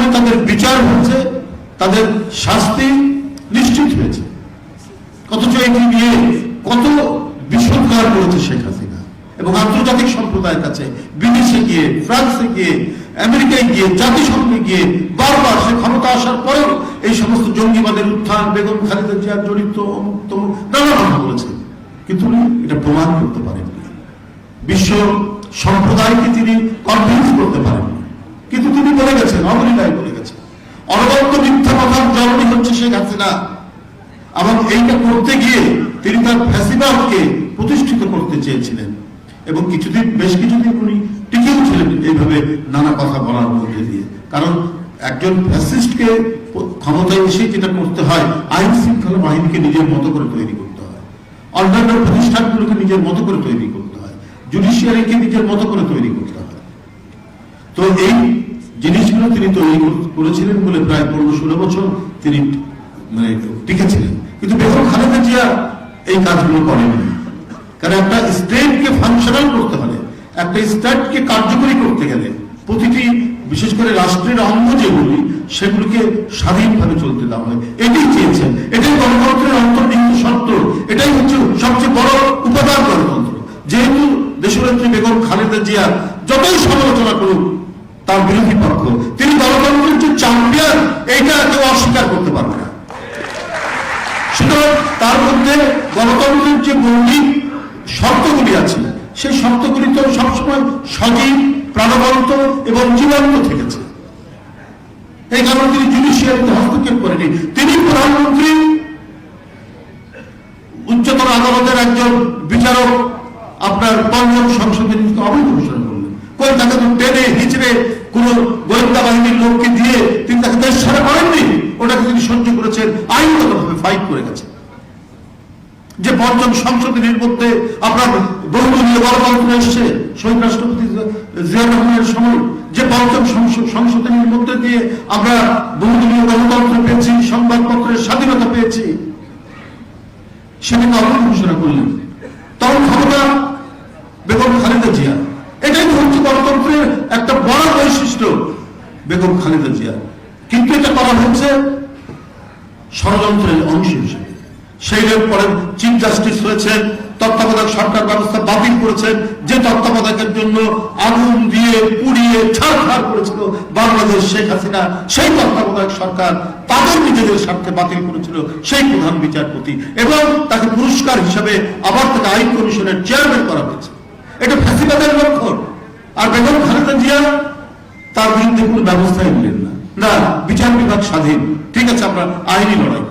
মাধ্যমে তাদের বিচার হয়েছে, তাদের শাস্তি নিশ্চিত হয়েছে। অথচ এটি নিয়ে কত বিষোদ্গার করেছে শেখ হাসিনা এবং আন্তর্জাতিক সম্প্রদায়ের কাছে, বিদেশে গিয়ে, ফ্রান্সে গিয়ে, আমেরিকায় গিয়ে, জাতিসংঘে গিয়ে বারবার সে ক্ষমতা আসার পরেও এই সমস্ত জঙ্গিবাদের উত্থান, বেগম খালেদা জিয়া জড়িত, অমুক্ত, নানা কথা বলেছে, কিন্তু উনি এটা প্রমাণ করতে পারেননি। বিশ্ব সম্প্রদায়কে তিনি কনভিন্স করতে পারেননি, কিন্তু তিনি বলে গেছেন, অবলীলায় বলে গেছেন। অনবদ্য মিথ্যা কথার জননী হচ্ছে শেখ হাসিনা, এবং এইটা করতে গিয়ে তিনি তার ফ্যাসিবাদকে প্রতিষ্ঠিত করতে চেয়েছিলেন এবং বেশ কিছুদিন উনি টিকেও ছিলেন এইভাবে নানা কথা বলার মধ্যে দিয়ে। কারণ একজন ফ্যাসিস্টকে ক্ষমতায় এসে যেটা করতে হয়, আইন শৃঙ্খলা বাহিনীকে নিজের মতো করে তৈরি করতে হয়, অন্যান্য প্রতিষ্ঠানগুলোকে নিজের মতো করে তৈরি করতে হয়, জুডিশিয়ারিকে নিজের মতো করে তৈরি করতে হয়। তো এই জিনিসগুলো তিনি তৈরি করেছিলেন বলে প্রায় 15-16 বছর তিনি টিকেছিলেন। কিন্তু বেগম খালেদা জিয়া এই কাজগুলো করেননি। কারণ একটা স্টেটকে ফাংশনাল করতে হলে, একটা স্টেটকে কার্যকরী করতে গেলে প্রতিটি, বিশেষ করে রাষ্ট্রের অঙ্গ যেগুলি, সেগুলিকে স্বাধীনভাবে চলতে দেওয়া হয়। এটাই চেয়েছেন, এটাই গণতন্ত্রের অন্তর্নিহিত শর্ত, এটাই হচ্ছে সবচেয়ে বড় উপাদান গণতন্ত্র। যেহেতু দেশনেত্রী বেগম খালেদা জিয়া যতই সমালোচনা করুক তার বিরোধী পক্ষ, তিনি গণতন্ত্রের যে চ্যাম্পিয়ন, এইটা কেউ অস্বীকার করতে পারবে না। সুতরাং তার মধ্যে গণতন্ত্রের যে মৌলিক শর্তগুলি আছে, সেই শর্তগুলি তো সবসময় সজীব, প্রাণবন্ত এবং জীবন্ত থেকেছে। এই কারণে তিনি জুডিশিয়ারিতে হস্তক্ষেপ করেনি। তিনি প্রধানমন্ত্রী, উচ্চতর আদালতের একজন বিচারক, আপনার 5জন সংসদের অবৈধ ঘোষণা করলেন। কই তাকে তো টেনে হিচড়ে কোন গোয়েন্দা বাহিনীর লোককে দিয়ে তিনি তাকে দেশ ছাড়া করেননি। ওটাকে তিনি সহ্য করেছেন, আইনগতভাবে ফাইট করে গেছেন। যে 5জন সংসদের মধ্যে আপনার বহুদলীয় গণতন্ত্র এসছে শহীদ রাষ্ট্রপতি জিয়াউর রহমানের সময়, যে 5জন সংসদের মধ্যে দিয়ে আমরা বহুদলীয় গণতন্ত্র পেয়েছি, সংবাদপত্রের স্বাধীনতা পেয়েছি, সেটাকে অবৈধ ঘোষণা করলেন। তখন ক্ষমতা বেগম খালেদা জিয়া। এটাই হচ্ছে গণতন্ত্রের একটা বড় বৈশিষ্ট্য বেগম খালেদা জিয়া। কিন্তু এটা করা হচ্ছে ষড়যন্ত্রের অংশ হিসেবে। সেই পরে চিফ জাস্টিস হয়েছেন, তত্ত্বাবধায়ক সরকার ব্যবস্থা বাতিল করেছেন, যে তত্ত্বাবধায়কের জন্য আগুন দিয়ে পুড়িয়ে ছাড়খাড় করেছিল বাংলাদেশ শেখ হাসিনা, সেই তত্ত্বাবধায়ক সরকার তাদের নিজেদের স্বার্থে বাতিল করেছিল সেই প্রধান বিচারপতি, এবং তাকে পুরস্কার হিসাবে আবার তাকে আইন কমিশনের চেয়ারম্যান করা হয়েছে। এটা ফ্যাসিবাদের লক্ষণ। আর বেগম খালেদা জিয়া তার বিরুদ্ধে কোনো ব্যবস্থাই নিলেন না। বিচার বিভাগ স্বাধীন, ঠিক আছে, আমরা আইনি লড়াই